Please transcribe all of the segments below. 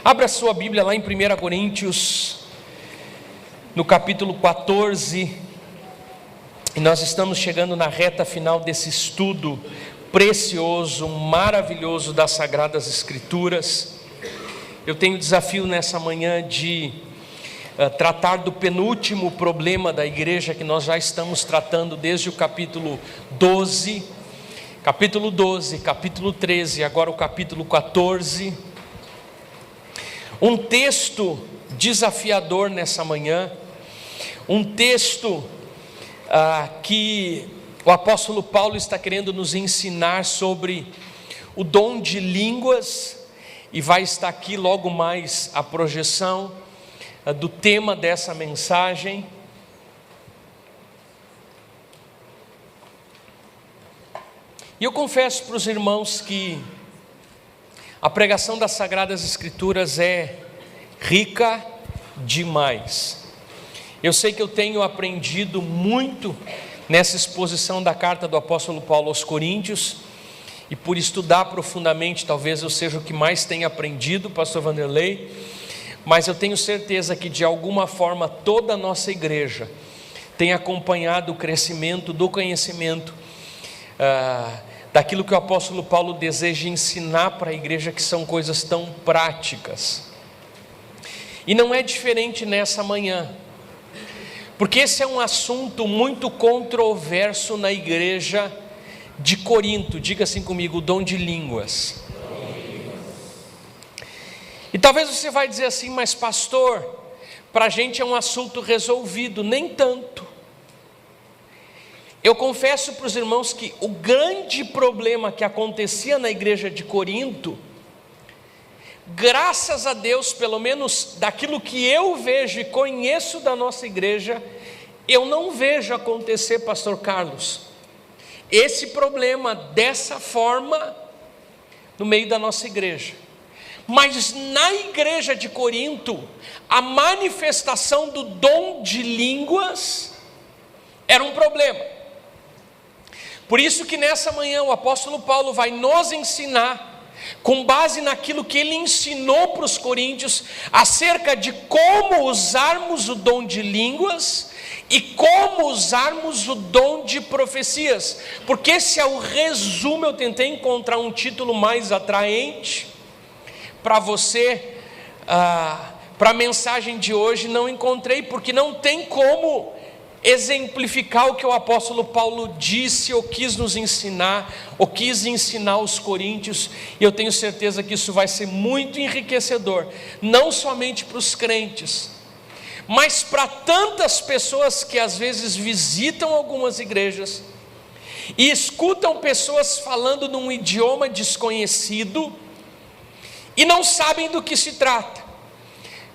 Abra sua Bíblia lá em 1 Coríntios, no capítulo 14, e nós estamos chegando na reta final desse estudo precioso, maravilhoso das Sagradas Escrituras. Eu tenho o desafio nessa manhã de tratar do penúltimo problema da igreja, que nós já estamos tratando desde o capítulo 12, capítulo 13, agora o capítulo 14. Um texto desafiador nessa manhã, um texto que o apóstolo Paulo está querendo nos ensinar sobre o dom de línguas, e vai estar aqui logo mais a projeção do tema dessa mensagem. E eu confesso para os irmãos que a pregação das Sagradas Escrituras é rica demais. Eu sei que eu tenho aprendido muito nessa exposição da carta do apóstolo Paulo aos Coríntios, e por estudar profundamente, talvez eu seja o que mais tenha aprendido, pastor Vanderlei, mas eu tenho certeza que de alguma forma toda a nossa igreja tem acompanhado o crescimento do conhecimento, daquilo que o apóstolo Paulo deseja ensinar para a igreja, que são coisas tão práticas. E não é diferente nessa manhã, porque esse é um assunto muito controverso na igreja de Corinto. Diga assim comigo: o dom de línguas. E talvez você vai dizer assim: mas pastor, para a gente é um assunto resolvido. Nem tanto. Eu confesso para os irmãos que o grande problema que acontecia na igreja de Corinto, graças a Deus, pelo menos daquilo que eu vejo e conheço da nossa igreja, eu não vejo acontecer, pastor Carlos, esse problema dessa forma no meio da nossa igreja. Mas na igreja de Corinto, a manifestação do dom de línguas era um problema. Por isso que nessa manhã o apóstolo Paulo vai nos ensinar, com base naquilo que ele ensinou para os coríntios, acerca de como usarmos o dom de línguas e como usarmos o dom de profecias, porque esse é o resumo. Eu tentei encontrar um título mais atraente para você, para a mensagem de hoje, não encontrei, porque não tem como exemplificar o que o apóstolo Paulo disse ou quis nos ensinar, ou quis ensinar aos coríntios. E eu tenho certeza que isso vai ser muito enriquecedor, não somente para os crentes, mas para tantas pessoas que às vezes visitam algumas igrejas e escutam pessoas falando num idioma desconhecido e não sabem do que se trata.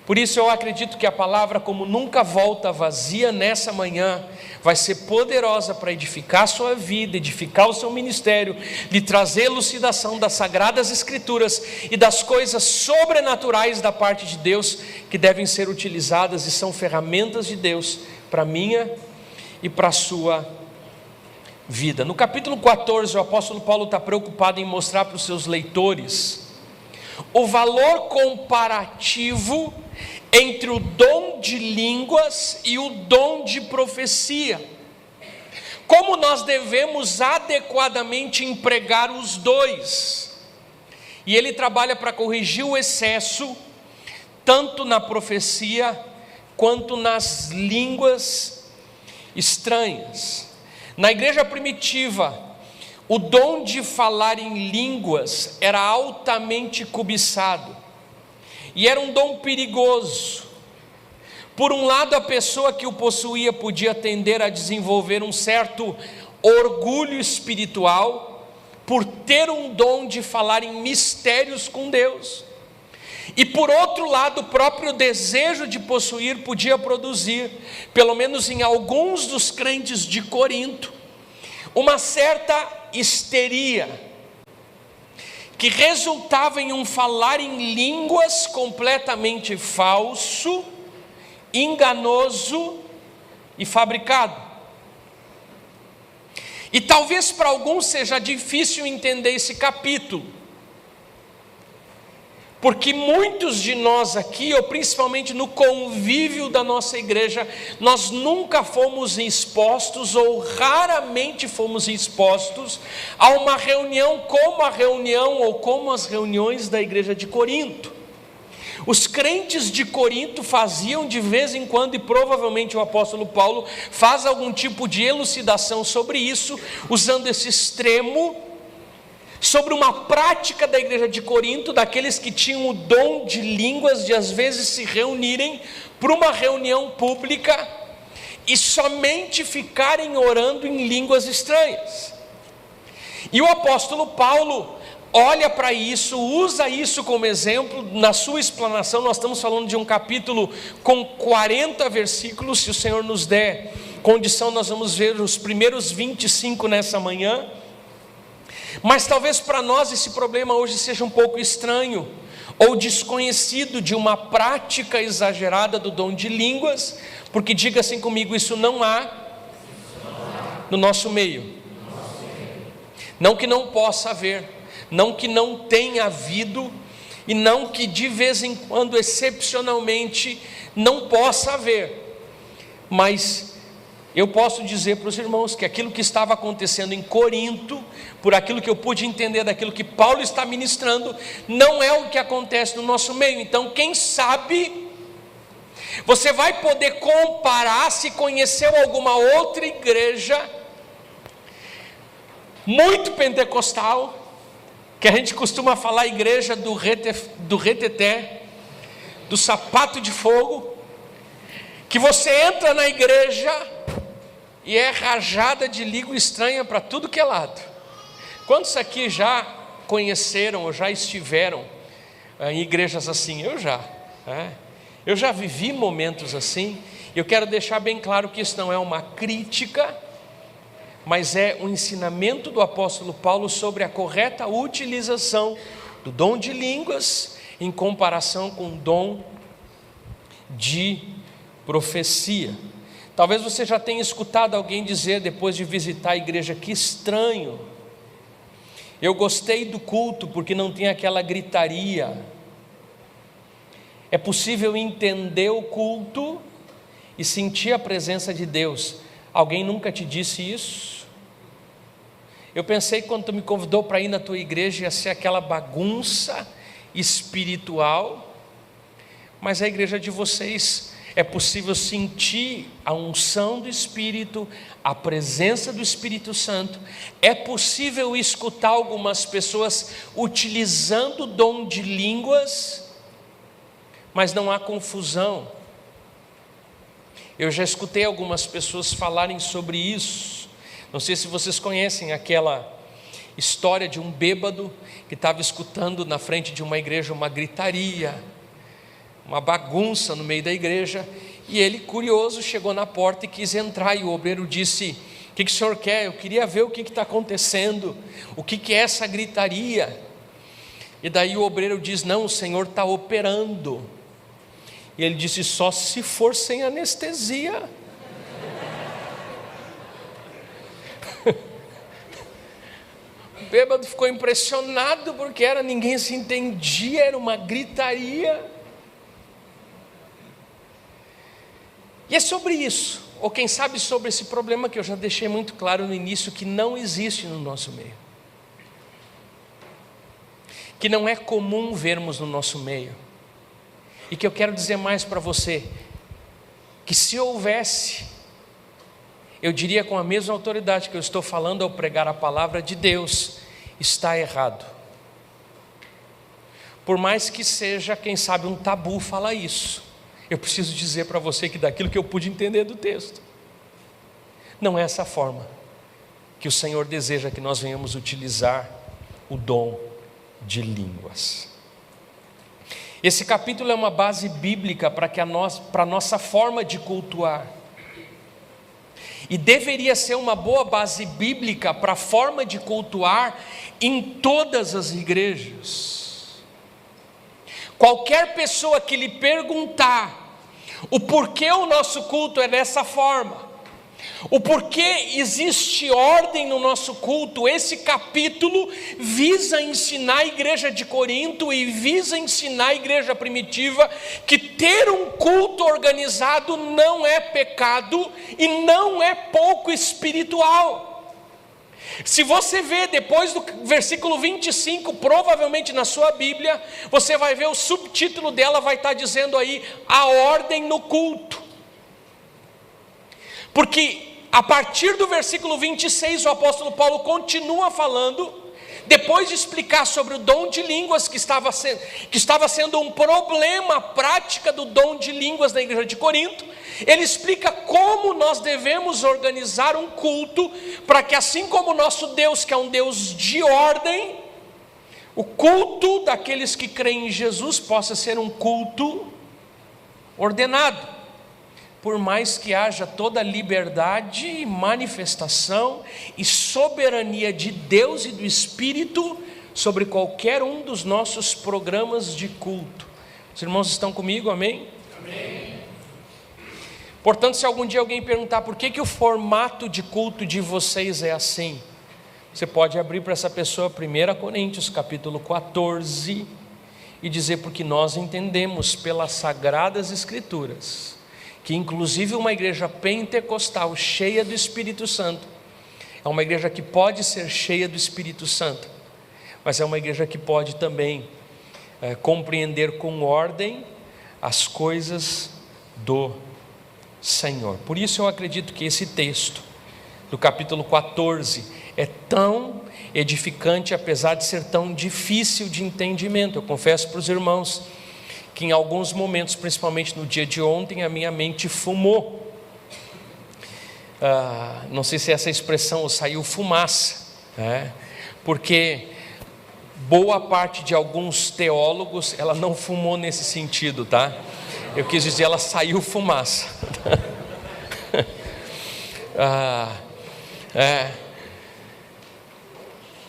Por isso eu acredito que a palavra, como nunca volta vazia, nessa manhã vai ser poderosa para edificar a sua vida, edificar o seu ministério, lhe trazer elucidação das Sagradas Escrituras e das coisas sobrenaturais da parte de Deus, que devem ser utilizadas e são ferramentas de Deus para a minha e para a sua vida. No capítulo 14, o apóstolo Paulo está preocupado em mostrar para os seus leitores o valor comparativo entre o dom de línguas e o dom de profecia, como nós devemos adequadamente empregar os dois. E ele trabalha para corrigir o excesso, tanto na profecia quanto nas línguas estranhas. Na igreja primitiva, o dom de falar em línguas era altamente cobiçado, e era um dom perigoso. Por um lado, a pessoa que o possuía podia tender a desenvolver um certo orgulho espiritual, por ter um dom de falar em mistérios com Deus. E por outro lado, o próprio desejo de possuir podia produzir, pelo menos em alguns dos crentes de Corinto, uma certa histeria, que resultava em um falar em línguas completamente falso, enganoso e fabricado. E talvez para alguns seja difícil entender esse capítulo, Porque muitos de nós aqui, ou principalmente no convívio da nossa igreja, nós nunca fomos expostos ou raramente fomos expostos a uma reunião como a reunião ou como as reuniões da igreja de Corinto. Os crentes de Corinto faziam de vez em quando, e provavelmente o apóstolo Paulo faz algum tipo de elucidação sobre isso, usando esse extremo, sobre uma prática da igreja de Corinto, daqueles que tinham o dom de línguas, de às vezes se reunirem para uma reunião pública e somente ficarem orando em línguas estranhas. E o apóstolo Paulo olha para isso, usa isso como exemplo na sua explanação. Nós estamos falando de um capítulo com 40 versículos. Se o Senhor nos der condição, nós vamos ver os primeiros 25 nessa manhã. Mas talvez para nós esse problema hoje seja um pouco estranho ou desconhecido, de uma prática exagerada do dom de línguas, porque diga assim comigo, isso não há no nosso meio. Não que não possa haver, não que não tenha havido, e não que de vez em quando, excepcionalmente, não possa haver, mas eu posso dizer para os irmãos que aquilo que estava acontecendo em Corinto, por aquilo que eu pude entender daquilo que Paulo está ministrando, não é o que acontece no nosso meio. Então, quem sabe, você vai poder comparar, se conheceu alguma outra igreja muito pentecostal, que a gente costuma falar igreja do reteté, do sapato de fogo, que você entra na igreja e é rajada de língua estranha para tudo que é lado. Quantos aqui já conheceram ou já estiveram em igrejas assim? Eu já vivi momentos assim. Eu quero deixar bem claro que isso não é uma crítica, mas é um ensinamento do apóstolo Paulo sobre a correta utilização do dom de línguas em comparação com o dom de profecia. Talvez você já tenha escutado alguém dizer, depois de visitar a igreja, que estranho, eu gostei do culto porque não tinha aquela gritaria. É possível entender o culto e sentir a presença de Deus. Alguém nunca te disse isso? Eu pensei que quando tu me convidou para ir na tua igreja ia ser aquela bagunça espiritual, mas a igreja de vocês é possível sentir a unção do Espírito, a presença do Espírito Santo. É possível escutar algumas pessoas utilizando o dom de línguas, mas não há confusão. Eu já escutei algumas pessoas falarem sobre isso. Não sei se vocês conhecem aquela história de um bêbado que estava escutando na frente de uma igreja uma gritaria, uma bagunça no meio da igreja, e ele, curioso, chegou na porta e quis entrar, e o obreiro disse: o que o senhor quer? Eu queria ver o que está acontecendo, o que é essa gritaria? E daí o obreiro diz: não, o senhor está operando. E ele disse: só se for sem anestesia. O bêbado ficou impressionado, porque ninguém se entendia, era uma gritaria. E é sobre isso, ou quem sabe sobre esse problema que eu já deixei muito claro no início, que não existe no nosso meio, que não é comum vermos no nosso meio, e que eu quero dizer mais para você, que se houvesse, eu diria com a mesma autoridade que eu estou falando ao pregar a palavra de Deus, está errado. Por mais que seja, quem sabe, um tabu falar isso, eu preciso dizer para você que daquilo que eu pude entender do texto, não é essa forma que o Senhor deseja que nós venhamos utilizar o dom de línguas. Esse capítulo é uma base bíblica para a nossa forma de cultuar, e deveria ser uma boa base bíblica para a forma de cultuar em todas as igrejas. Qualquer pessoa que lhe perguntar o porquê o nosso culto é dessa forma, O porquê existe ordem no nosso culto. Esse capítulo visa ensinar a igreja de Corinto e visa ensinar a igreja primitiva que ter um culto organizado não é pecado e não é pouco espiritual. Se você ver depois do versículo 25, provavelmente na sua Bíblia, você vai ver o subtítulo dela, vai estar dizendo aí, a ordem no culto. Porque a partir do versículo 26, o apóstolo Paulo continua falando, depois de explicar sobre o dom de línguas que estava sendo um problema, a prática do dom de línguas na igreja de Corinto, ele explica como nós devemos organizar um culto, para que assim como o nosso Deus, que é um Deus de ordem, o culto daqueles que creem em Jesus possa ser um culto ordenado. Por mais que haja toda a liberdade, manifestação e soberania de Deus e do Espírito sobre qualquer um dos nossos programas de culto. Os irmãos estão comigo, amém? Amém. Portanto, se algum dia alguém perguntar por que o formato de culto de vocês é assim, você pode abrir para essa pessoa 1 Coríntios capítulo 14 e dizer: porque nós entendemos pelas Sagradas Escrituras que inclusive uma igreja pentecostal cheia do Espírito Santo é uma igreja que pode ser cheia do Espírito Santo, mas é uma igreja que pode também compreender com ordem as coisas do Senhor. Por isso eu acredito que esse texto do capítulo 14 é tão edificante, apesar de ser tão difícil de entendimento. Eu confesso para os irmãos que em alguns momentos, principalmente no dia de ontem, a minha mente fumou. Não sei se essa expressão saiu fumaça, porque boa parte de alguns teólogos, ela não fumou nesse sentido, tá? Eu quis dizer, ela saiu fumaça.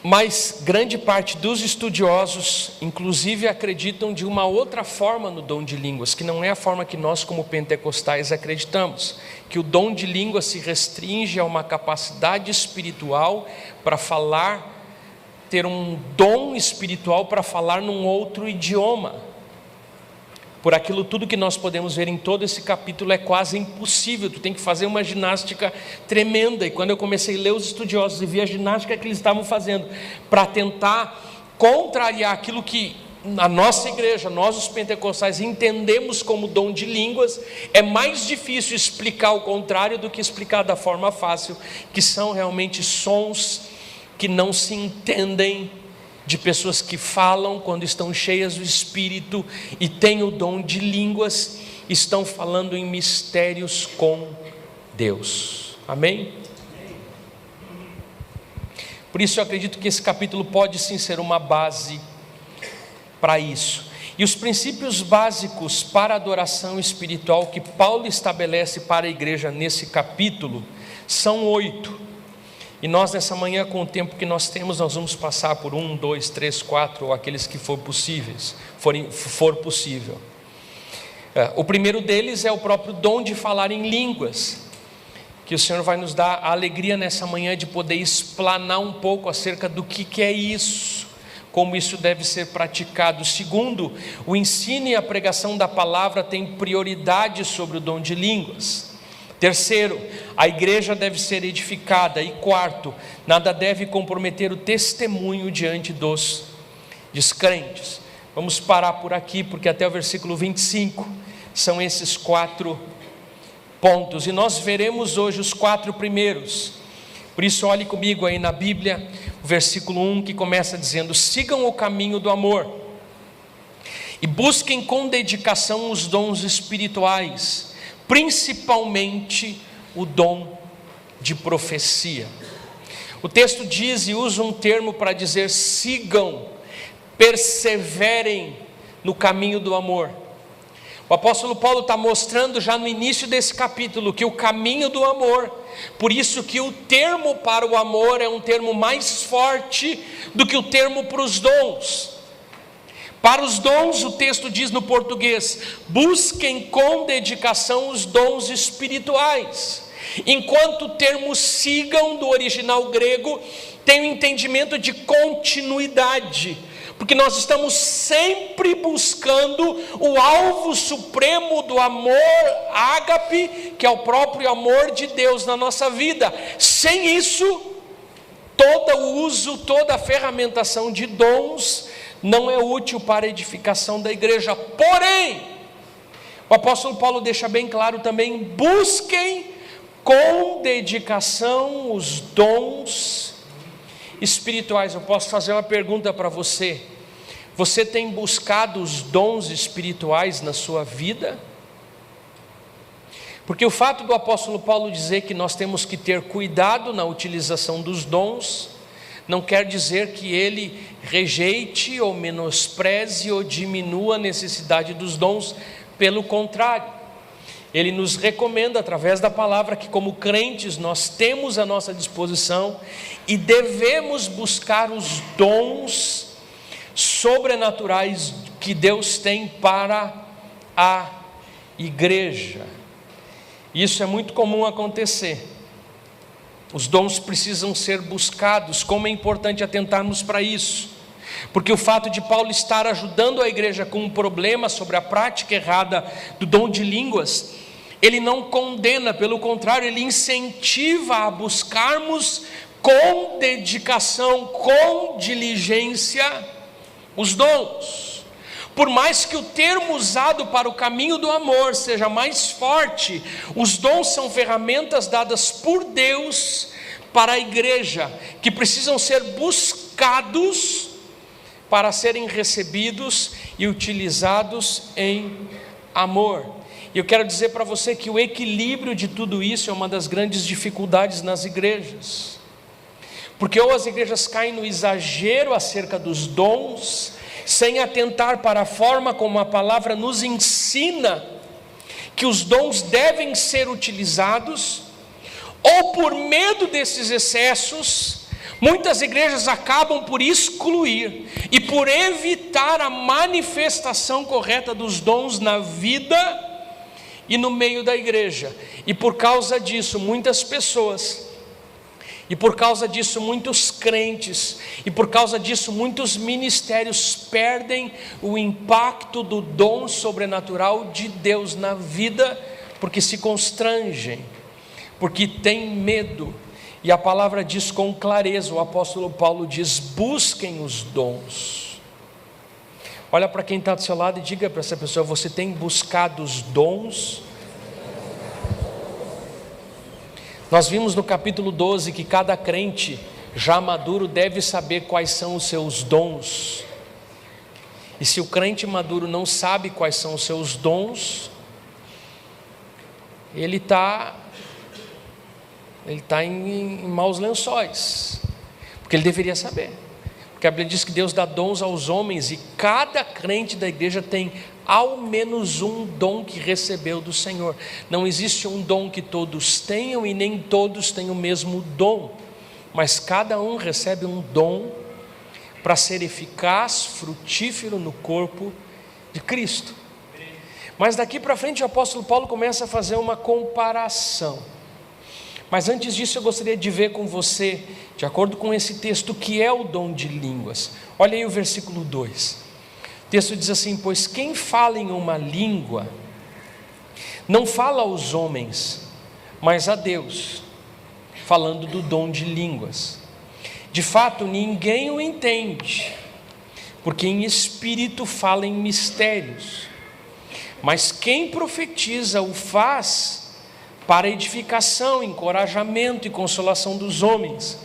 Mas grande parte dos estudiosos, inclusive, acreditam de uma outra forma no dom de línguas, que não é a forma que nós como pentecostais acreditamos, que o dom de línguas se restringe a uma capacidade espiritual para falar, ter um dom espiritual para falar num outro idioma. Por aquilo tudo que nós podemos ver em todo esse capítulo, é quase impossível, tu tem que fazer uma ginástica tremenda. E quando eu comecei a ler os estudiosos e vi a ginástica que eles estavam fazendo para tentar contrariar aquilo que na nossa igreja, nós os pentecostais entendemos como dom de línguas, é mais difícil explicar o contrário do que explicar da forma fácil, que são realmente sons que não se entendem, de pessoas que falam quando estão cheias do Espírito e têm o dom de línguas, estão falando em mistérios com Deus. Amém? Por isso eu acredito que esse capítulo pode sim ser uma base para isso. E os princípios básicos para a adoração espiritual que Paulo estabelece para a igreja nesse capítulo são 8. E nós nessa manhã, com o tempo que nós temos, nós vamos passar por 1, 2, 3, 4, ou aqueles que for possível. O primeiro deles é o próprio dom de falar em línguas, que o Senhor vai nos dar a alegria nessa manhã de poder explanar um pouco acerca do que é isso, como isso deve ser praticado. Segundo, o ensino e a pregação da palavra tem prioridade sobre o dom de línguas. Terceiro, a igreja deve ser edificada. E quarto, nada deve comprometer o testemunho diante dos descrentes. Vamos parar por aqui, porque até o versículo 25 são esses 4 pontos, e nós veremos hoje os 4 primeiros. Por isso olhe comigo aí na Bíblia, o versículo 1, que começa dizendo: sigam o caminho do amor e busquem com dedicação os dons espirituais, principalmente o dom de profecia. O texto diz e usa um termo para dizer: sigam, perseverem no caminho do amor. O apóstolo Paulo está mostrando já no início desse capítulo que o caminho do amor, por isso que o termo para o amor é um termo mais forte do que o termo para os dons. Para os dons, o texto diz no português: busquem com dedicação os dons espirituais. enquanto o termo sigam do original grego tem o entendimento de continuidade, porque nós estamos sempre buscando o alvo supremo do amor ágape, que é o próprio amor de Deus na nossa vida. Sem isso, todo o uso, toda a ferramentação de dons não é útil para a edificação da igreja. Porém, o apóstolo Paulo deixa bem claro também: busquem com dedicação os dons espirituais. Eu posso fazer uma pergunta para você: você tem buscado os dons espirituais na sua vida? Porque o fato do apóstolo Paulo dizer que nós temos que ter cuidado na utilização dos dons, não quer dizer que ele rejeite ou menospreze ou diminua a necessidade dos dons. Pelo contrário, ele nos recomenda através da palavra que, como crentes, nós temos à nossa disposição e devemos buscar os dons sobrenaturais que Deus tem para a igreja. Isso é muito comum acontecer. Os dons precisam ser buscados. Como é importante atentarmos para isso, porque o fato de Paulo estar ajudando a igreja com um problema sobre a prática errada do dom de línguas, ele não condena, pelo contrário, ele incentiva a buscarmos com dedicação, com diligência, os dons. Por mais que o termo usado para o caminho do amor seja mais forte, os dons são ferramentas dadas por Deus para a igreja, que precisam ser buscados para serem recebidos e utilizados em amor. E eu quero dizer para você que o equilíbrio de tudo isso é uma das grandes dificuldades nas igrejas, porque ou as igrejas caem no exagero acerca dos dons, sem atentar para a forma como a palavra nos ensina que os dons devem ser utilizados, ou por medo desses excessos, muitas igrejas acabam por excluir e por evitar a manifestação correta dos dons na vida e no meio da igreja. E por causa disso, muitas pessoas, e por causa disso muitos crentes, e por causa disso muitos ministérios perdem o impacto do dom sobrenatural de Deus na vida, porque se constrangem, porque têm medo. E a palavra diz com clareza, o apóstolo Paulo diz: busquem os dons. Olha para quem está do seu lado e diga para essa pessoa: você tem buscado os dons? Nós vimos no capítulo 12 que cada crente já maduro deve saber quais são os seus dons. E se o crente maduro não sabe quais são os seus dons, ele está em maus lençóis, porque ele deveria saber. Porque a Bíblia diz que Deus dá dons aos homens, e cada crente da igreja tem ao menos um dom que recebeu do Senhor. Não existe um dom que todos tenham, e nem todos têm o mesmo dom, mas cada um recebe um dom para ser eficaz, frutífero no corpo de Cristo. Mas daqui para frente o apóstolo Paulo começa a fazer uma comparação. Mas antes disso eu gostaria de ver com você, de acordo com esse texto, o que é o dom de línguas. Olha aí o versículo 2. O texto diz assim: pois quem fala em uma língua não fala aos homens, mas a Deus, falando do dom de línguas. De fato, ninguém o entende, porque em espírito fala em mistérios. Mas quem profetiza o faz para edificação, encorajamento e consolação dos homens.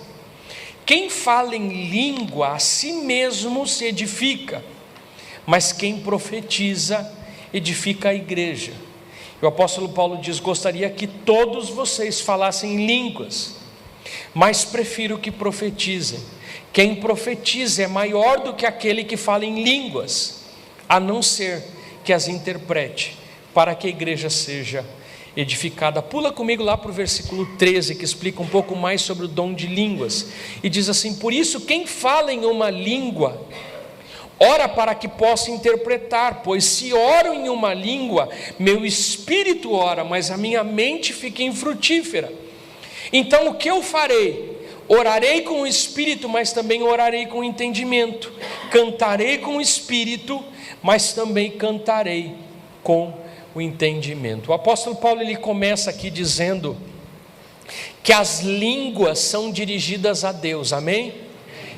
Quem fala em língua a si mesmo se edifica, mas quem profetiza edifica a igreja. E o apóstolo Paulo diz: gostaria que todos vocês falassem em línguas, mas prefiro que profetizem. Quem profetiza é maior do que aquele que fala em línguas, a não ser que as interprete, para que a igreja seja edificada. Pula comigo lá para o versículo 13, que explica um pouco mais sobre o dom de línguas, e diz assim: por isso quem fala em uma língua Ora para que possa interpretar, pois se oro em uma língua, meu espírito ora, mas a minha mente fica infrutífera. Então o que eu farei? Orarei com o espírito, mas também orarei com o entendimento. Cantarei com o espírito, mas também cantarei com o entendimento. O apóstolo Paulo, ele começa aqui dizendo que as línguas são dirigidas a Deus, amém?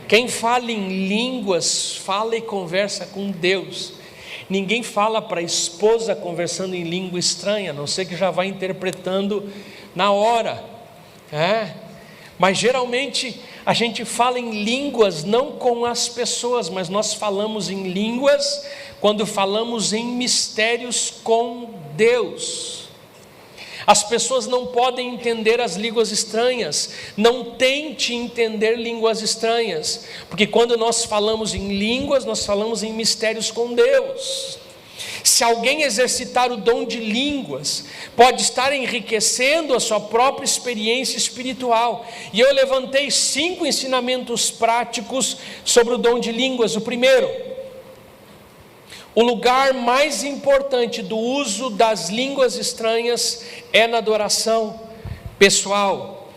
Quem fala em línguas, fala e conversa com Deus. Ninguém fala para a esposa conversando em língua estranha, a não ser que já vá interpretando na hora, Mas geralmente a gente fala em línguas não com as pessoas, mas nós falamos em línguas quando falamos em mistérios com Deus. As pessoas não podem entender as línguas estranhas. Não tente entender línguas estranhas, porque quando nós falamos em línguas, nós falamos em mistérios com Deus. Se alguém exercitar o dom de línguas, pode estar enriquecendo a sua própria experiência espiritual. E eu levantei 5 ensinamentos práticos sobre o dom de línguas. O primeiro: o lugar mais importante do uso das línguas estranhas é na adoração pessoal.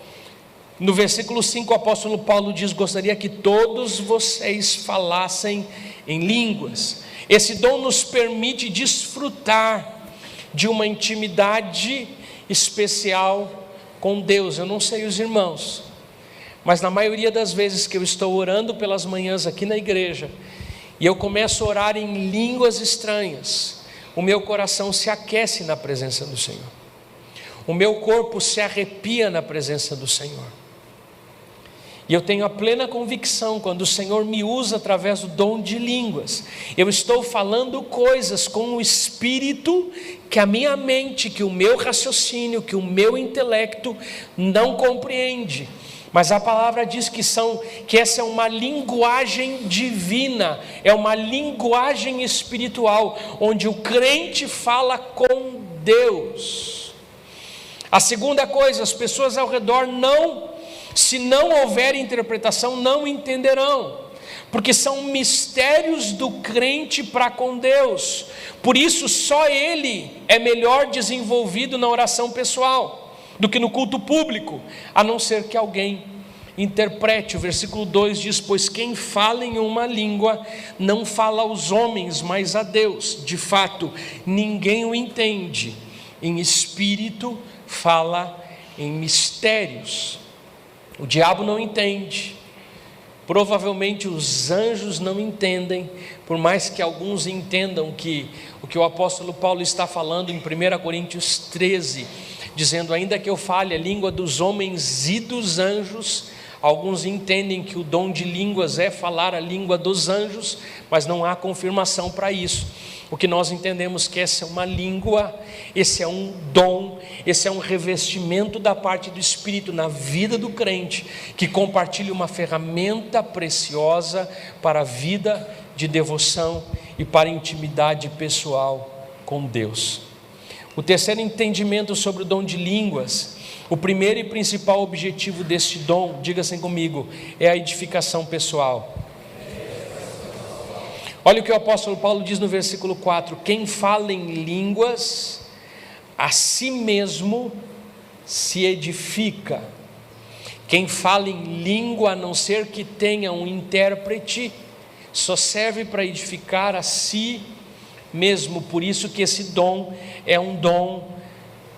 No versículo 5, o apóstolo Paulo diz: gostaria que todos vocês falassem em línguas. Esse dom nos permite desfrutar de uma intimidade especial com Deus. Eu não sei os irmãos, mas na maioria das vezes que eu estou orando pelas manhãs aqui na igreja, e eu começo a orar em línguas estranhas, o meu coração se aquece na presença do Senhor, o meu corpo se arrepia na presença do Senhor. E eu tenho a plena convicção, quando o Senhor me usa através do dom de línguas, eu estou falando coisas com o Espírito que a minha mente, que o meu raciocínio, que o meu intelecto não compreende. Mas a palavra diz que essa é uma linguagem divina, é uma linguagem espiritual, onde o crente fala com Deus. A segunda coisa, as pessoas ao redor se não houver interpretação, não entenderão, porque são mistérios do crente para com Deus. Por isso só ele é melhor desenvolvido na oração pessoal do que no culto público, a não ser que alguém interprete. O versículo 2 diz: pois quem fala em uma língua não fala aos homens, mas a Deus. De fato, ninguém o entende. Em espírito fala em mistérios. O diabo não entende, provavelmente os anjos não entendem, por mais que alguns entendam que o que o apóstolo Paulo está falando em 1 Coríntios 13, dizendo: ainda que eu fale a língua dos homens e dos anjos. Alguns entendem que o dom de línguas é falar a língua dos anjos, mas não há confirmação para isso. O que nós entendemos que essa é uma língua, esse é um dom, esse é um revestimento da parte do Espírito na vida do crente, que compartilha uma ferramenta preciosa para a vida de devoção e para a intimidade pessoal com Deus. O terceiro entendimento sobre o dom de línguas, o primeiro e principal objetivo deste dom, diga assim comigo, é a edificação pessoal. Olha o que o apóstolo Paulo diz no versículo 4: quem fala em línguas, a si mesmo se edifica. Quem fala em língua, a não ser que tenha um intérprete, só serve para edificar a si mesmo. Por isso que esse dom é um dom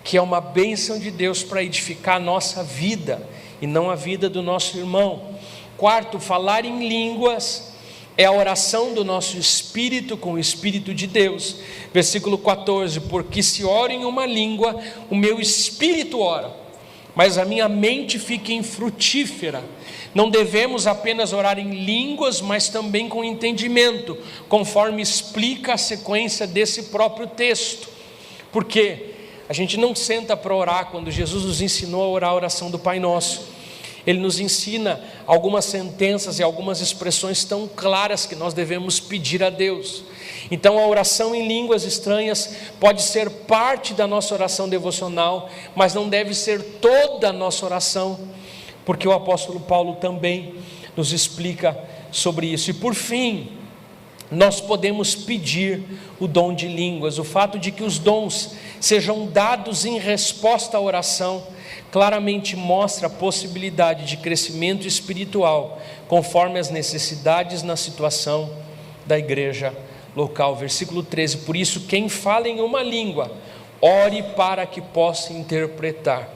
que é uma bênção de Deus para edificar a nossa vida e não a vida do nosso irmão. Quarto, falar em línguas é a oração do nosso espírito com o Espírito de Deus. Versículo 14: porque se oro em uma língua, o meu espírito ora, mas a minha mente fica infrutífera. Não devemos apenas orar em línguas, mas também com entendimento, conforme explica a sequência desse próprio texto. Porque a gente não senta para orar quando Jesus nos ensinou a orar a oração do Pai Nosso. Ele nos ensina algumas sentenças e algumas expressões tão claras que nós devemos pedir a Deus. Então a oração em línguas estranhas pode ser parte da nossa oração devocional, mas não deve ser toda a nossa oração, porque o apóstolo Paulo também nos explica sobre isso. E por fim, nós podemos pedir o dom de línguas. O fato de que os dons sejam dados em resposta à oração claramente mostra a possibilidade de crescimento espiritual conforme as necessidades na situação da igreja local. Versículo 13: por isso, quem fala em uma língua, ore para que possa interpretar.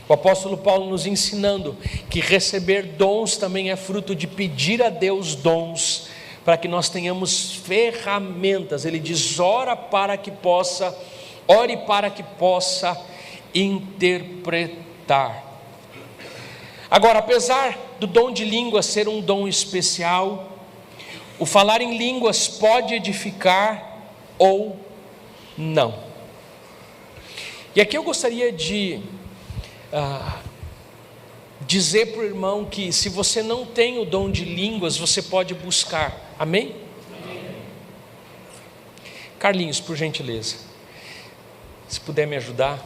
O apóstolo Paulo nos ensinando que receber dons também é fruto de pedir a Deus dons, para que nós tenhamos ferramentas. Ele diz: ore para que possa interpretar. Agora, apesar do dom de línguas ser um dom especial, o falar em línguas pode edificar ou não. E aqui eu gostaria de dizer para o irmão que se você não tem o dom de línguas, você pode buscar. Amém? Amém. Carlinhos, por gentileza, se puder me ajudar,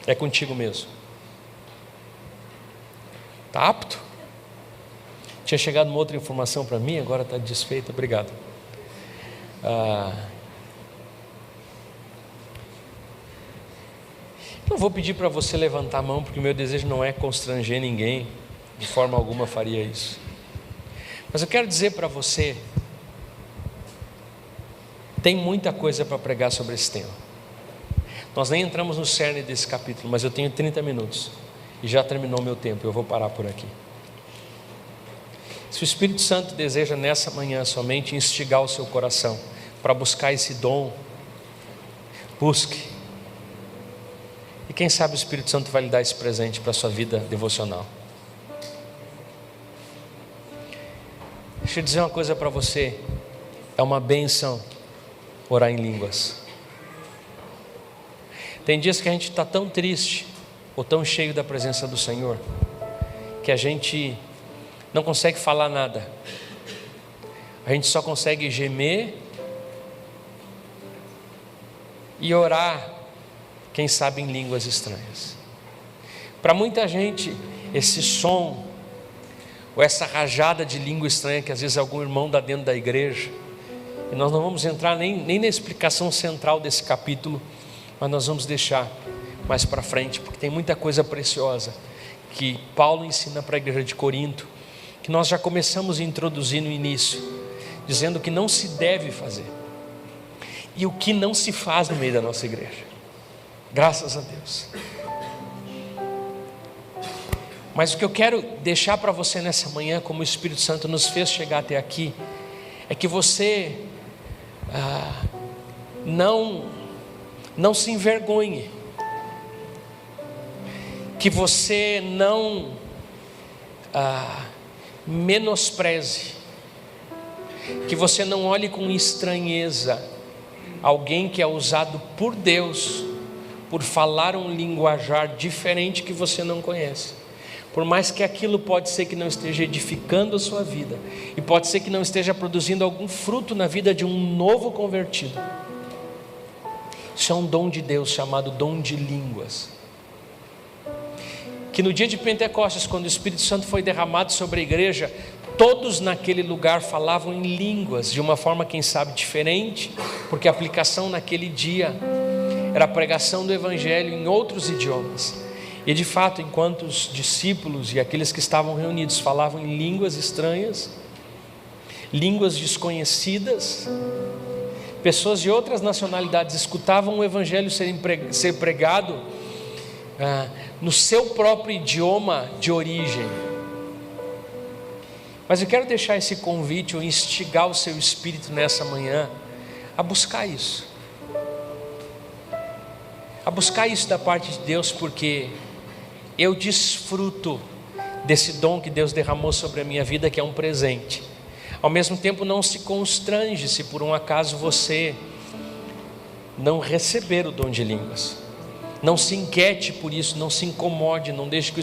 é contigo mesmo. Está apto? Tinha chegado uma outra informação para mim, agora está desfeita. Obrigado. Não vou pedir para você levantar a mão, porque o meu desejo não é constranger ninguém, de forma alguma faria isso. Mas eu quero dizer para você, tem muita coisa para pregar sobre esse tema. Nós nem entramos no cerne desse capítulo, mas eu tenho 30 minutos e já terminou o meu tempo, eu vou parar por aqui. Se o Espírito Santo deseja nessa manhã somente instigar o seu coração para buscar esse dom, busque. E quem sabe o Espírito Santo vai lhe dar esse presente para a sua vida devocional. Deixa eu dizer uma coisa para você, é uma bênção orar em línguas. Tem dias que a gente está tão triste, ou tão cheio da presença do Senhor, que a gente não consegue falar nada, a gente só consegue gemer e orar, quem sabe em línguas estranhas. Para muita gente, esse som, ou essa rajada de língua estranha, que às vezes algum irmão dá dentro da igreja, e nós não vamos entrar nem na explicação central desse capítulo, mas nós vamos deixar mais para frente, porque tem muita coisa preciosa que Paulo ensina para a igreja de Corinto, que nós já começamos a introduzir no início, dizendo que não se deve fazer, e o que não se faz no meio da nossa igreja. Graças a Deus. Mas o que eu quero deixar para você nessa manhã, como o Espírito Santo nos fez chegar até aqui, é que você não se envergonhe, que você não menospreze, que você não olhe com estranheza alguém que é usado por Deus por falar um linguajar diferente que você não conhece. Por mais que aquilo pode ser que não esteja edificando a sua vida, e pode ser que não esteja produzindo algum fruto na vida de um novo convertido, isso é um dom de Deus chamado dom de línguas, que no dia de Pentecostes, quando o Espírito Santo foi derramado sobre a igreja, todos naquele lugar falavam em línguas, de uma forma quem sabe diferente, porque a aplicação naquele dia era a pregação do Evangelho em outros idiomas. E de fato, enquanto os discípulos e aqueles que estavam reunidos falavam em línguas estranhas, línguas desconhecidas, pessoas de outras nacionalidades escutavam o Evangelho ser pregado no seu próprio idioma de origem. Mas eu quero deixar esse convite, ou instigar o seu espírito nessa manhã a buscar isso, da parte de Deus, porque eu desfruto desse dom que Deus derramou sobre a minha vida, que é um presente. Ao mesmo tempo, não se constrange se por um acaso você não receber o dom de línguas. Não se inquiete por isso, não se incomode, não deixe que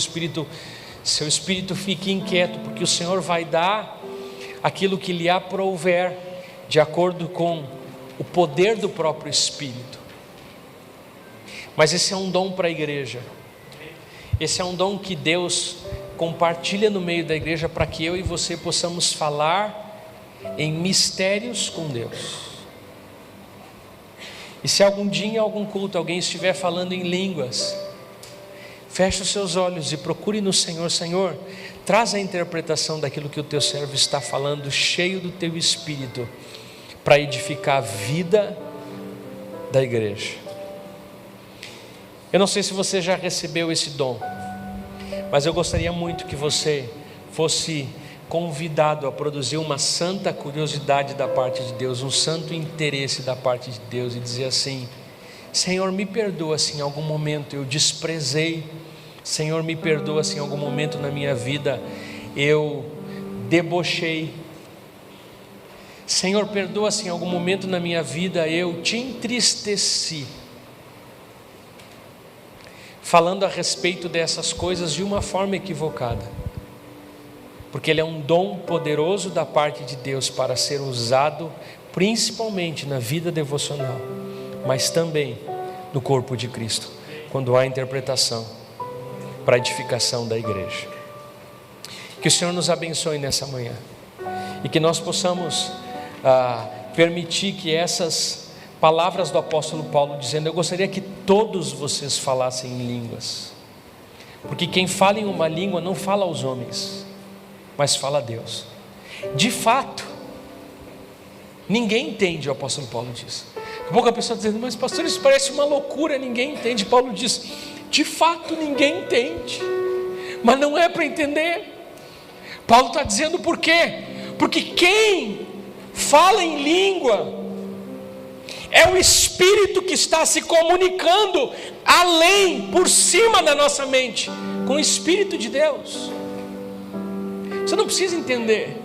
seu espírito fique inquieto, porque o Senhor vai dar aquilo que lhe aprouver, de acordo com o poder do próprio Espírito. Mas esse é um dom para a igreja, esse é um dom que Deus compartilha no meio da igreja, para que eu e você possamos falar em mistérios com Deus. E se algum dia em algum culto alguém estiver falando em línguas, feche os seus olhos e procure no Senhor: Senhor, traz a interpretação daquilo que o teu servo está falando, cheio do teu Espírito, para edificar a vida da igreja. Eu não sei se você já recebeu esse dom, mas eu gostaria muito que você fosse convidado a produzir uma santa curiosidade da parte de Deus, um santo interesse da parte de Deus, e dizer assim: Senhor, me perdoa se em algum momento eu desprezei, Senhor, me perdoa se em algum momento na minha vida eu debochei, Senhor, perdoa se em algum momento na minha vida eu te entristeci, falando a respeito dessas coisas de uma forma equivocada, porque ele é um dom poderoso da parte de Deus para ser usado principalmente na vida devocional, mas também no corpo de Cristo, quando há interpretação para a edificação da igreja. Que o Senhor nos abençoe nessa manhã e que nós possamos permitir que essas palavras do apóstolo Paulo dizendo: eu gostaria que todos vocês falassem em línguas, porque quem fala em uma língua não fala aos homens, mas fala a Deus. De fato, ninguém entende, o apóstolo Paulo diz. Daqui a pouco a pessoa está dizendo: mas pastor, isso parece uma loucura, ninguém entende. Paulo diz: de fato ninguém entende, mas não é para entender. Paulo está dizendo por quê? Porque quem fala em língua é o Espírito que está se comunicando além, por cima da nossa mente, com o Espírito de Deus. Você não precisa entender.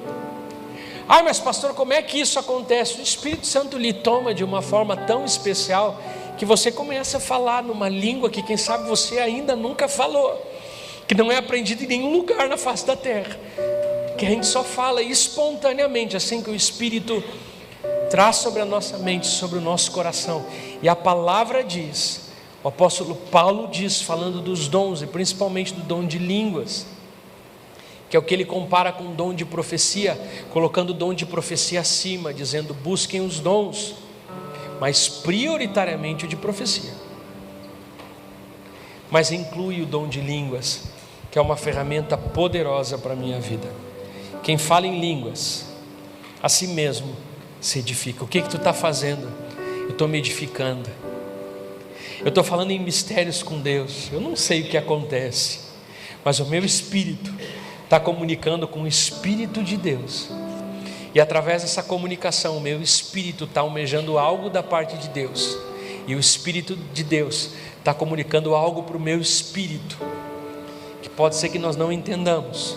Mas pastor, como é que isso acontece? O Espírito Santo lhe toma de uma forma tão especial que você começa a falar numa língua que quem sabe você ainda nunca falou, que não é aprendido em nenhum lugar na face da terra, que a gente só fala espontaneamente, assim que o Espírito traz sobre a nossa mente, sobre o nosso coração. E a palavra diz, o apóstolo Paulo diz, falando dos dons, e principalmente do dom de línguas, que é o que ele compara com o dom de profecia, colocando o dom de profecia acima, dizendo: busquem os dons, mas prioritariamente o de profecia. Mas inclui o dom de línguas, que é uma ferramenta poderosa para a minha vida. Quem fala em línguas, a si mesmo se edifica. O que tu está fazendo? Eu estou me edificando. Eu estou falando em mistérios com Deus. Eu não sei o que acontece, mas o meu espírito está comunicando com o Espírito de Deus, e através dessa comunicação o meu espírito está almejando algo da parte de Deus, e o Espírito de Deus está comunicando algo para o meu espírito, que pode ser que nós não entendamos.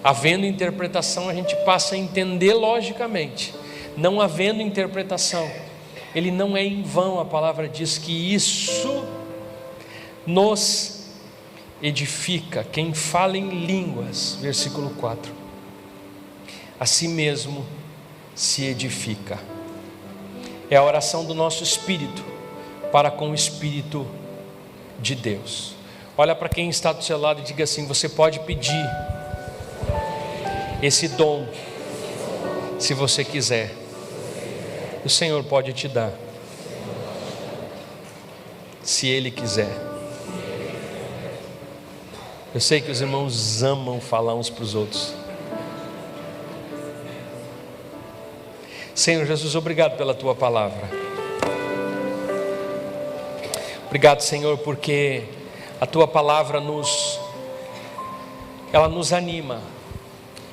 Havendo interpretação, a gente passa a entender logicamente. Não havendo interpretação, ele não é em vão. A palavra diz que isso nos edifica. Quem fala em línguas, versículo 4, a si mesmo se edifica. É a oração do nosso espírito para com o Espírito de Deus. Olha para quem está do seu lado e diga assim: você pode pedir esse dom, se você quiser, o Senhor pode te dar, se Ele quiser. Eu sei que os irmãos amam falar uns para os outros. Senhor Jesus, obrigado pela Tua palavra. Obrigado, Senhor, porque a Tua palavra nos anima.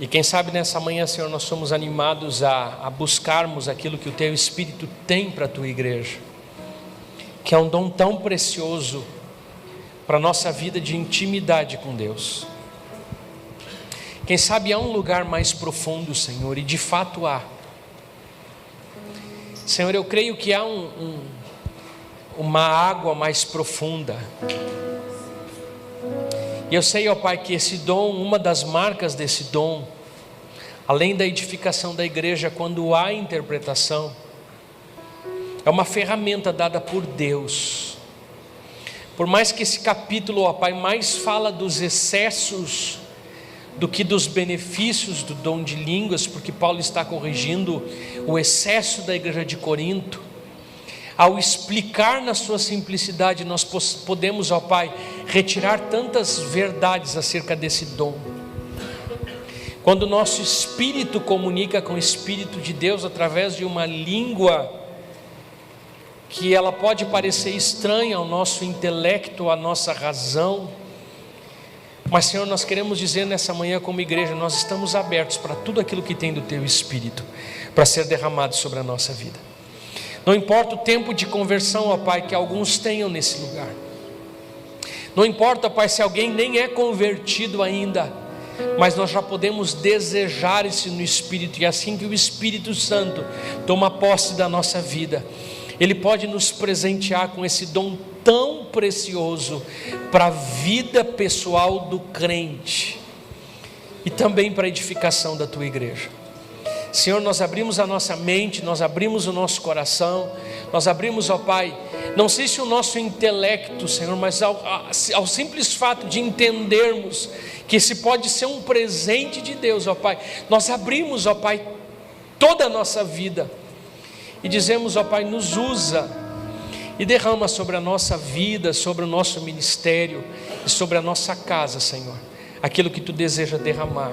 E quem sabe nessa manhã, Senhor, nós somos animados a buscarmos aquilo que o Teu Espírito tem para a Tua igreja, que é um dom tão precioso para a nossa vida de intimidade com Deus. Quem sabe há um lugar mais profundo, Senhor, e de fato há. Senhor, eu creio que há uma água mais profunda. E eu sei, ó Pai, que esse dom, uma das marcas desse dom, além da edificação da igreja, quando há interpretação, é uma ferramenta dada por Deus. Por mais que esse capítulo, ó Pai, mais fala dos excessos do que dos benefícios do dom de línguas, porque Paulo está corrigindo o excesso da igreja de Corinto. Ao explicar na sua simplicidade, nós podemos, ó Pai, retirar tantas verdades acerca desse dom. Quando o nosso espírito comunica com o Espírito de Deus através de uma língua que ela pode parecer estranha ao nosso intelecto, à nossa razão, mas Senhor, nós queremos dizer nessa manhã como igreja, nós estamos abertos para tudo aquilo que tem do Teu Espírito, para ser derramado sobre a nossa vida. Não importa o tempo de conversão, ó Pai, que alguns tenham nesse lugar. Não importa, Pai, se alguém nem é convertido ainda, mas nós já podemos desejar isso no Espírito, e assim que o Espírito Santo toma posse da nossa vida, Ele pode nos presentear com esse dom tão precioso para a vida pessoal do crente e também para a edificação da Tua igreja. Senhor, nós abrimos a nossa mente, nós abrimos o nosso coração, nós abrimos, ó Pai, não sei se o nosso intelecto, Senhor, mas ao simples fato de entendermos que esse pode ser um presente de Deus, ó Pai, nós abrimos, ó Pai, toda a nossa vida e dizemos, ó Pai, nos usa e derrama sobre a nossa vida, sobre o nosso ministério e sobre a nossa casa, Senhor, aquilo que Tu deseja derramar,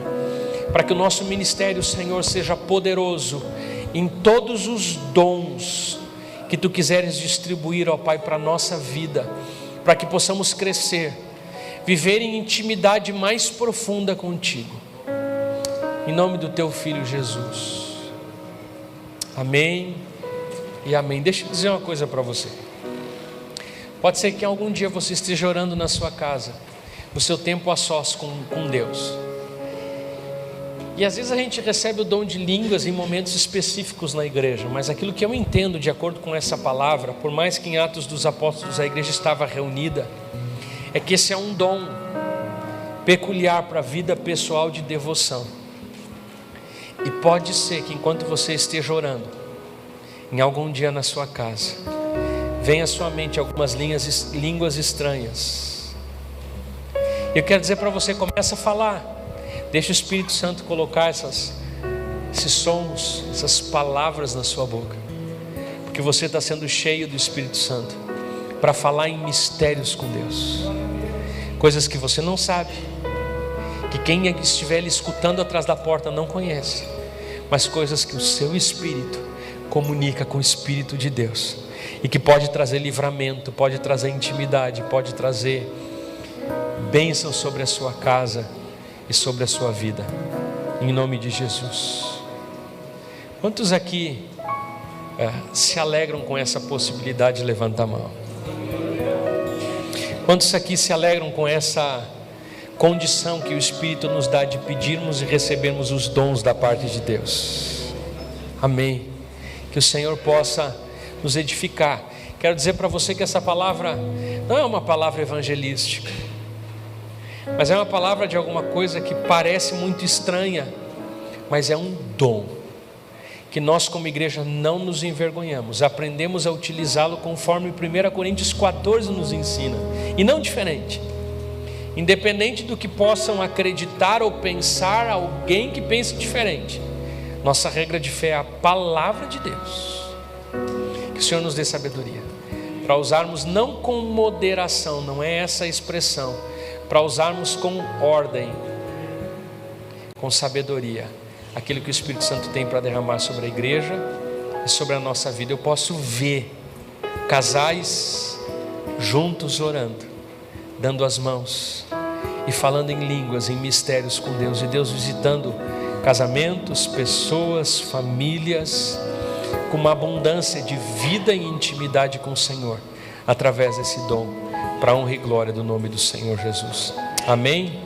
para que o nosso ministério, Senhor, seja poderoso em todos os dons que Tu quiseres distribuir, ó Pai, para a nossa vida, para que possamos crescer, viver em intimidade mais profunda contigo, em nome do Teu Filho Jesus, amém e amém. Deixa eu dizer uma coisa para você. Pode ser que algum dia você esteja orando na sua casa, no seu tempo a sós com Deus, e às vezes a gente recebe o dom de línguas em momentos específicos na igreja, mas aquilo que eu entendo de acordo com essa palavra, por mais que em Atos dos Apóstolos a igreja estava reunida, é que esse é um dom peculiar para a vida pessoal de devoção. E pode ser que enquanto você esteja orando, em algum dia na sua casa, venha à sua mente algumas línguas estranhas. Eu quero dizer para você, começa a falar. Deixa o Espírito Santo colocar esses sons, essas palavras na sua boca, porque você está sendo cheio do Espírito Santo para falar em mistérios com Deus, coisas que você não sabe, que quem estiver lhe escutando atrás da porta não conhece, mas coisas que o seu Espírito comunica com o Espírito de Deus, e que pode trazer livramento, pode trazer intimidade, pode trazer bênção sobre a sua casa e sobre a sua vida, em nome de Jesus. Quantos aqui se alegram com essa possibilidade? Levanta a mão. Quantos aqui se alegram com essa condição que o Espírito nos dá de pedirmos e recebermos os dons da parte de Deus? Amém. Que o Senhor possa nos edificar. Quero dizer para você que essa palavra não é uma palavra evangelística, mas é uma palavra de alguma coisa que parece muito estranha, mas é um dom que nós como igreja não nos envergonhamos, aprendemos a utilizá-lo conforme 1 Coríntios 14 nos ensina, e não diferente. Independente do que possam acreditar ou pensar alguém que pense diferente, nossa regra de fé é a palavra de Deus. Que o Senhor nos dê sabedoria para usarmos não com moderação, não é essa a expressão, para usarmos com ordem, com sabedoria, aquilo que o Espírito Santo tem para derramar sobre a igreja e sobre a nossa vida. Eu posso ver casais juntos orando, dando as mãos e falando em línguas, em mistérios com Deus, e Deus visitando casamentos, pessoas, famílias, com uma abundância de vida e intimidade com o Senhor, através desse dom, para a honra e glória do nome do Senhor Jesus. Amém?